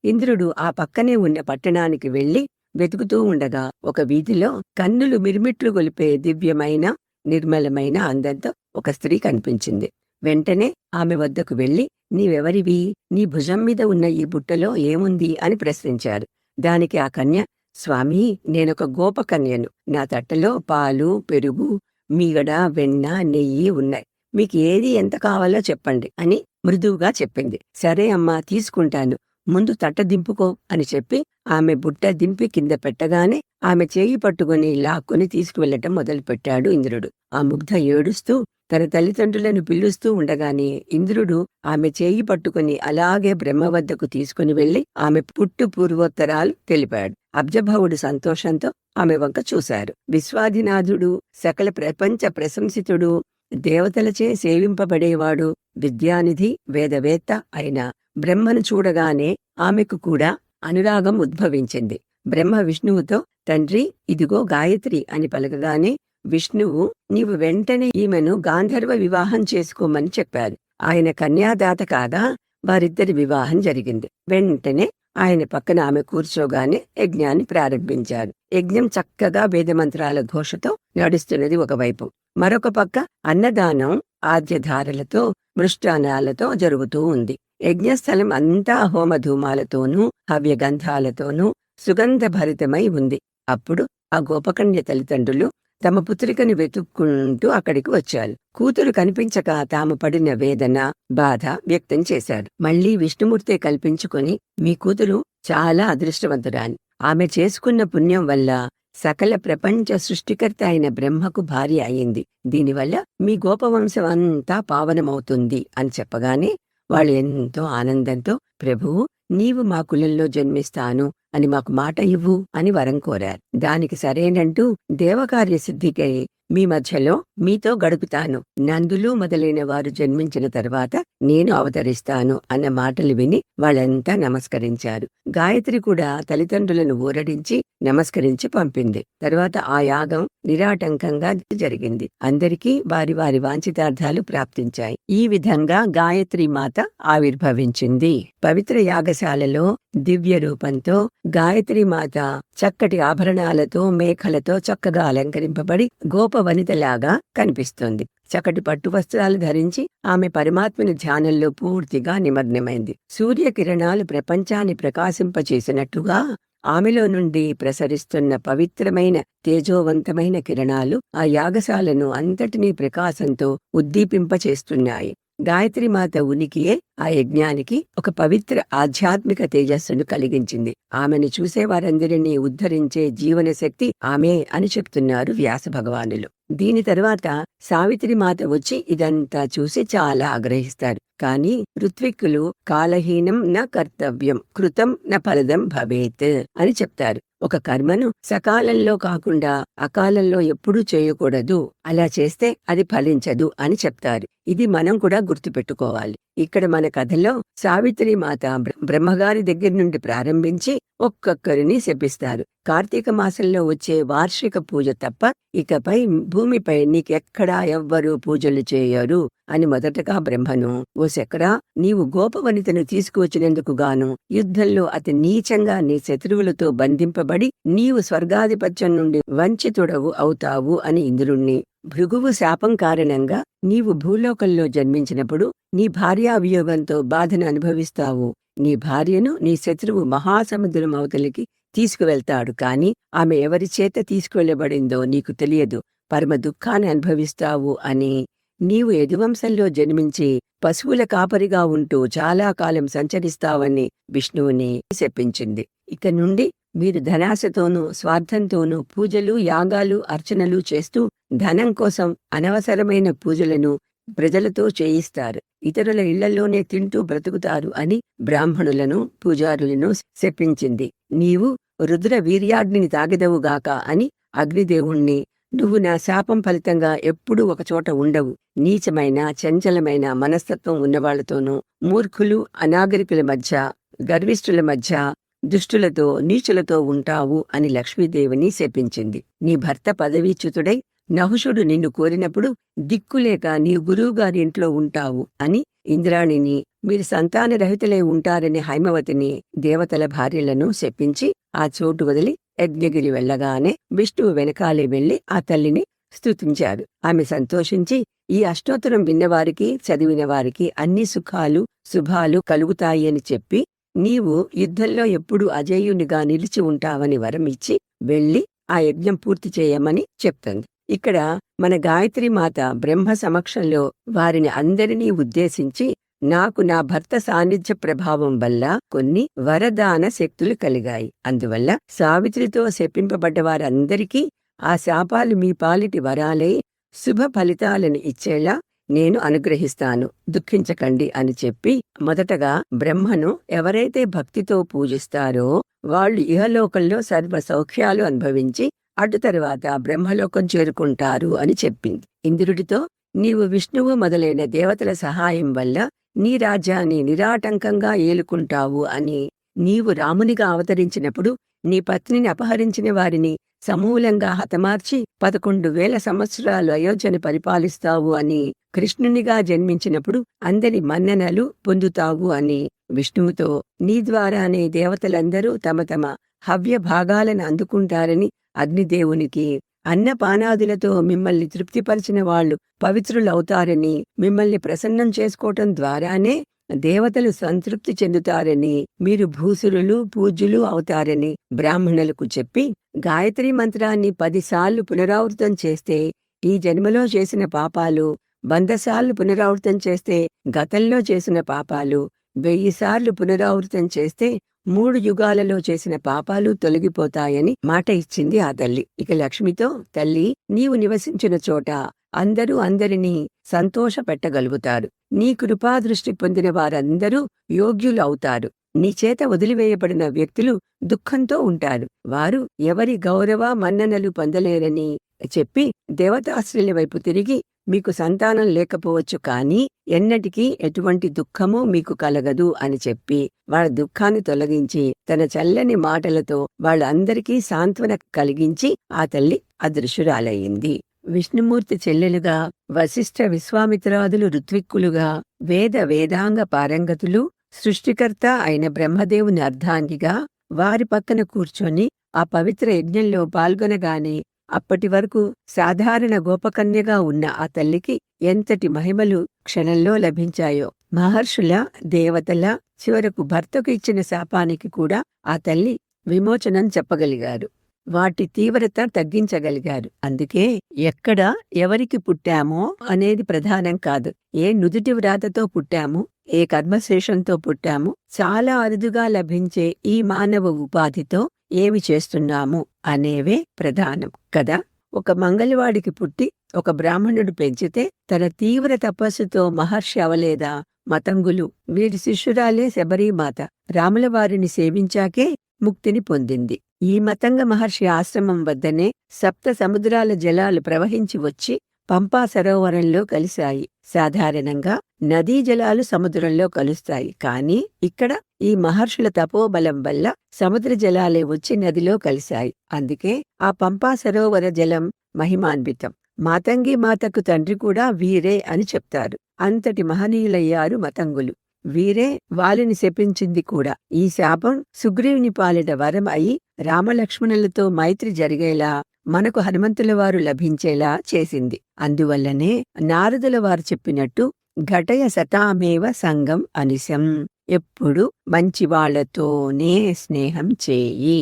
ఇంద్రుడు ఆ పక్కనే ఉన్న పట్టణానికి వెళ్లి వెతుకుతూ ఉండగా ఒక వీధిలో కన్నులు మిరుమిట్లు గొలిపే దివ్యమైన నిర్మలమైన అందంతో ఒక స్త్రీ కనిపించింది. వెంటనే ఆమె వద్దకు వెళ్లి, నీవెవరివి? నీ భుజం మీద ఉన్న ఈ బుట్టలో ఏముంది అని ప్రశ్నించారు. దానికి ఆ కన్య, స్వామీ, నేనొక గోపకన్యను. నా తట్టలో పాలు, పెరుగు, మీగడ, వెన్న, నెయ్యి ఉన్నాయి. మీకు ఏది ఎంత కావాలో చెప్పండి అని మృదువుగా చెప్పింది. సరే అమ్మా, తీసుకుంటాను. ముందు తట్ట దింపుకో అని చెప్పి ఆమె బుట్ట దింపి కింద పెట్టగానే ఆమె చేయి పట్టుకుని లాక్కొని తీసుకువెళ్లటం మొదలుపెట్టాడు ఇంద్రుడు. ఆ ముగ్ధ ఏడుస్తూ తన తల్లిదండ్రులను పిలుస్తూ ఉండగానే ఇంద్రుడు ఆమె చేయి పట్టుకుని అలాగే బ్రహ్మ వద్దకు తీసుకుని వెళ్లి ఆమె పుట్టు పూర్వోత్తరాలు తెలిపాడు. అబ్జభవుడు సంతోషంతో ఆమె వంక చూశారు. విశ్వాధినాథుడు, సకల ప్రపంచ ప్రశంసితుడు, దేవతలచే సేవింపబడేవాడు, విద్యానిధి, వేదవేత్త అయిన బ్రహ్మను చూడగానే ఆమెకు కూడా అనురాగం ఉద్భవించింది. బ్రహ్మ విష్ణువుతో, తండ్రి, ఇదిగో గాయత్రి అని పలకగానే విష్ణువు, నీవు వెంటనే ఈమెను గాంధర్వ వివాహం చేసుకోమని చెప్పారు. ఆయన కన్యాదాత కాగా వారిద్దరి వివాహం జరిగింది. వెంటనే ఆయన పక్కన ఆమె కూర్చోగానే యజ్ఞాన్ని ప్రారంభించారు. యజ్ఞం చక్కగా వేదమంత్రాల ఘోషతో నడుస్తున్నది ఒకవైపు. మరొక పక్క అన్నదానం ఆద్యధారలతో, మృష్టానాలతో జరుగుతూ ఉంది. యజ్ఞస్థలం అంతా హోమధూమాలతోనూ హవ్యగంధాలతోనూ సుగంధభరితమై ఉంది. అప్పుడు ఆ గోపకన్య తల్లిదండ్రులు తమ పుత్రికను వెతుక్కుంటూ అక్కడికి వచ్చారు. కూతురు కనిపించక తాము పడిన వేదన, బాధ వ్యక్తం చేశారు. మళ్లీ విష్ణుమూర్తే కల్పించుకొని, మీ కూతురు చాలా అదృష్టవంతురాని. ఆమె చేసుకున్న పుణ్యం వల్ల సకల ప్రపంచ సృష్టికర్త అయిన బ్రహ్మకు భార్య అయింది. దీనివల్ల మీ గోపవంశం అంతా పావనమవుతుంది అని చెప్పగానే వాళ్ళు ఎంతో ఆనందంతో, ప్రభువు, నీవు మా కులంలో జన్మిస్తాను అని మాకు మాట ఇవ్వు అని వరం కోరారు. దానికి సరేనంటూ దేవకార్య సిద్ధికై మీ మధ్యలో మీతో గడుపుతాను, నందులు మొదలైన వారు జన్మించిన తర్వాత నేను అవతరిస్తాను అన్న మాటలు విని వాళ్ళంతా నమస్కరించారు. గాయత్రి కూడా తల్లిదండ్రులను ఊరడించి నమస్కరించి పంపింది. తర్వాత ఆ యాగం నిరాటంకంగా జరిగింది. అందరికీ వారి వారి వాంఛితార్థాలు ప్రాప్తించాయి. ఈ విధంగా గాయత్రి మాత ఆవిర్భవించింది. పవిత్ర యాగశాలలో దివ్య రూపంతో గాయత్రి మాత చక్కటి ఆభరణాలతో, మేఖలతో చక్కగా అలంకరింపబడి గోప వనితలాగా కనిపిస్తుంది. చక్కటి పట్టు వస్త్రాలు ధరించి ఆమె పరమాత్మని ధ్యానంలో పూర్తిగా నిమగ్నమైంది. సూర్యకిరణాలు ప్రపంచాన్ని ప్రకాశింపచేసినట్టుగా ఆమెలో నుండి ప్రసరిస్తున్న పవిత్రమైన తేజోవంతమైన కిరణాలు ఆ యాగశాలను అంతటినీ ప్రకాశంతో ఉద్దీపింపచేస్తున్నాయి. గాయత్రిమాత ఉనికియే ఆ యజ్ఞానికి ఒక పవిత్ర ఆధ్యాత్మిక తేజస్సును కలిగించింది. ఆమెను చూసేవారందరినీ ఉద్ధరించే జీవన శక్తి ఆమె అని చెప్తున్నారు వ్యాస భగవానులు. దీని తరువాత సావిత్రిమాత వచ్చి ఇదంతా చూసి చాలా ఆగ్రహిస్తారు. కాని ఋత్విక్కులు కాలహీనం న కర్తవ్యం కృతం న ఫలదం భవేత్ అని చెప్తారు. ఒక కర్మను సకాలంలో కాకుండా అకాలంలో ఎప్పుడూ చేయకూడదు, అలా చేస్తే అది ఫలించదు అని చెప్తారు. ఇది మనం కూడా గుర్తుపెట్టుకోవాలి. ఇక్కడ మన కథలో సావిత్రి మాత బ్రహ్మగారి దగ్గర నుండి ప్రారంభించి ఒక్కొక్కరిని శపిస్తారు. కార్తీక మాసంలో వచ్చే వార్షిక పూజ తప్ప ఇకపై భూమిపై నీకెక్కడా ఎవ్వరూ పూజలు చేయరు అని మొదటగా బ్రహ్మను, ఓ శకరా, నీవు గోపవనితను తీసుకువచ్చినందుకు గాను యుద్ధంలో అతి నీచంగా నీ శత్రువులతో బంధింపబడి నీవు స్వర్గాధిపత్యం నుండి వంచితుడవు అవుతావు అని ఇంద్రుణ్ణి, భృగువు శాపం కారణంగా నీవు భూలోకంలో జన్మించినప్పుడు నీ భార్యావియోగంతో బాధను అనుభవిస్తావు. నీ భార్యను నీ శత్రువు మహాసముద్రం అవతలికి తీసుకువెళ్తాడు. కాని ఆమె ఎవరి చేత తీసుకువెళ్లబడిందో నీకు తెలియదు, పరమ దుఃఖాన్ని అనుభవిస్తావు అని నీవు యదువంశంలో జన్మించి పశువుల కాపరిగా ఉంటూ చాలా కాలం సంచరిస్తావని విష్ణువుని శపించింది. ఇక నుండి మీరు ధనాశతోనూ స్వార్థంతోనూ పూజలు, యాగాలు, అర్చనలు చేస్తూ ధనం కోసం అనవసరమైన పూజలను ప్రజలతో చేయిస్తారు. ఇతరుల ఇళ్లలోనే తింటూ బ్రతుకుతారు అని బ్రాహ్మణులను, పూజారులను శపించింది. నీవు రుద్ర వీర్యాగ్నిని తాగెదవుగాక అని అగ్నిదేవుణ్ణి, నువ్వు నా శాపం ఫలితంగా ఎప్పుడూ ఒకచోట ఉండవు, నీచమైన చంచలమైన మనస్తత్వం ఉన్నవాళ్లతోనూ, మూర్ఖులు అనాగరికుల మధ్య, గర్విష్ఠుల మధ్య, దుష్టులతో నీచులతో ఉంటావు అని లక్ష్మీదేవిని శపించింది. నీ భర్త పదవీచ్యుతుడై నహుషుడు నిన్ను కోరినప్పుడు దిక్కులేక నీ గురువుగారి ఇంట్లో ఉంటావు అని ఇంద్రాణిని, మీరు సంతానరహితులై ఉంటారని హైమవతిని దేవతల భార్యలను శపించి ఆ చోటు వదిలి యజ్ఞగిరి వెళ్ళగానే విష్ణువు వెనకాలే వెళ్లి ఆ తల్లిని స్తుతించారు. ఆమె సంతోషించి, ఈ అష్టోత్తరం విన్నవారికి, చదివిన వారికి అన్ని సుఖాలు శుభాలు కలుగుతాయి అని చెప్పి, నీవు యుద్ధంలో ఎప్పుడూ అజేయునిగా నిలిచి ఉంటావని వరం ఇచ్చి వెళ్లి ఆ యజ్ఞం పూర్తి చేయమని చెప్తుంది. ఇక్కడ మన గాయత్రి మాత బ్రహ్మ సమక్షంలో వారిని అందరినీ ఉద్దేశించి, నాకు నా భర్త సాన్నిధ్య ప్రభావం వల్ల కొన్ని వరదాన శక్తులు కలిగాయి. అందువల్ల సావిత్రితో శపింపబడ్డ వారందరికీ ఆ శాపాలు మీ పాలిటి వరాలై శుభ ఫలితాలను ఇచ్చేలా నేను అనుగ్రహిస్తాను, దుఃఖించకండి అని చెప్పి మొదటగా బ్రహ్మను ఎవరైతే భక్తితో పూజిస్తారో వాళ్ళు ఇహలోకంలో సర్వ సౌఖ్యాలు అనుభవించి అటు తరువాత బ్రహ్మలోకం చేరుకుంటారు అని చెప్పింది. ఇంద్రుడితో, నీవు విష్ణువు మొదలైన దేవతల సహాయం వల్ల నీ రాజ్యాన్ని నిరాటంకంగా ఏలుకుంటావు అని, నీవు రామునిగా అవతరించినప్పుడు నీ పత్నిని అపహరించిన వారిని సమూలంగా హతమార్చి 11,000 సంవత్సరాలు అయోధ్యను పరిపాలిస్తావు అని, కృష్ణునిగా జన్మించినప్పుడు అందరి మన్ననలు పొందుతావు అని విష్ణువుతో, నీ ద్వారానే దేవతలందరూ తమ తమ హవ్య భాగాలను అందుకుంటారని అగ్నిదేవునికి, అన్నపానాదులతో మిమ్మల్ని తృప్తిపరిచిన వాళ్లు పవిత్రులవుతారని, మిమ్మల్ని ప్రసన్నం చేసుకోవటం ద్వారానే దేవతలు సంతృప్తి చెందుతారని, మీరు భూసురులు పూజ్యులు అవుతారని బ్రాహ్మణులకు చెప్పి, గాయత్రీ మంత్రాన్ని 10 సార్లు పునరావృతం చేస్తే ఈ జన్మలో చేసిన పాపాలు, 100 సార్లు పునరావృతం చేస్తే గతంలో చేసిన పాపాలు, 1000 సార్లు పునరావృతం చేస్తే 3 యుగాలలో చేసిన పాపాలు తొలగిపోతాయని మాట ఇచ్చింది ఆ తల్లి. ఇక లక్ష్మితో, తల్లి, నీవు నివసించిన చోట అందరూ అందరినీ సంతోషపెట్టగలుగుతారు. నీ కృపాదృష్టి పొందిన వారందరూ యోగ్యులు అవుతారు. నీ చేత వదిలివేయబడిన వ్యక్తులు దుఃఖంతో ఉంటారు. వారు ఎవరి గౌరవ మన్ననలు పొందలేరని చెప్పి దేవతాశ్రీల వైపు తిరిగి, మీకు సంతానం లేకపోవచ్చు, కానీ ఎన్నటికీ ఎటువంటి దుఃఖమూ మీకు కలగదు అని చెప్పి వాళ్ళ దుఃఖాన్ని తొలగించి తన చల్లని మాటలతో వాళ్ళందరికీ సాంత్వన కలిగించి ఆ తల్లి అదృశ్యురాలయ్యింది. విష్ణుమూర్తి చెల్లెలుగా, వశిష్ఠ విశ్వామిత్రాదులు ఋత్విక్కులుగా, వేదాంగ పారంగతులు, సృష్టికర్త అయిన బ్రహ్మదేవుని అర్ధాంగిగా వారి పక్కన కూర్చొని ఆ పవిత్ర యజ్ఞంలో పాల్గొనగానే అప్పటి వరకు సాధారణ గోపకన్యగా ఉన్న ఆ తల్లికి ఎంతటి మహిమలు క్షణంలో లభించాయో. మహర్షుల, దేవతల, చివరకు భర్తకు ఇచ్చిన శాపానికి కూడా ఆ తల్లి విమోచనం చెప్పగలిగారు. వాటి తీవ్రత తగ్గించగలిగారు. అందుకే ఎక్కడ ఎవరికి పుట్టామో అనేది ప్రధానం కాదు. ఏ నుదుటి వ్రాతతో పుట్టాము, ఏ కర్మశేషంతో పుట్టాము, చాలా అరుదుగా లభించే ఈ మానవ ఉపాధితో ఏమి చేస్తున్నాము అనేవే ప్రధానం కదా. ఒక మంగళవాడికి పుట్టి ఒక బ్రాహ్మణుడు పెంచితే తన తీవ్ర తపస్సుతో మహర్షి అవలేదా మతంగులు. వీరి శిష్యురాలే శబరీమాత రాముల వారిని సేవించాకే ముక్తిని పొందింది. ఈ మతంగ మహర్షి ఆశ్రమం వద్దనే 7 సముద్రాల జలాలు ప్రవహించి వచ్చి పంపా సరోవరంలో కలిశాయి. సాధారణంగా నదీ జలాలు సముద్రంలో కలుస్తాయి, కానీ ఇక్కడ ఈ మహర్షుల తపోబలం వల్ల సముద్ర జలాలే వచ్చి నదిలో కలిశాయి. అందుకే ఆ పంపా సరోవర జలం మహిమాన్వితం. మాతంగి మాతకు తండ్రి కూడా వీరే అని చెప్తారు. అంతటి మహనీయులయ్యారు మతంగులు. వీరే వాలిని శపించింది కూడా. ఈ శాపం సుగ్రీవుని పాలిట వరం అయి రామలక్ష్మణులతో మైత్రి జరిగేలా, మనకు హనుమంతుల వారు లభించేలా చేసింది. అందువల్లనే నారదుల వారు చెప్పినట్టు ఘటయ సతామేవ సంగం అనిశం, ఎప్పుడు మంచివాళ్లతోనే స్నేహం చేయి.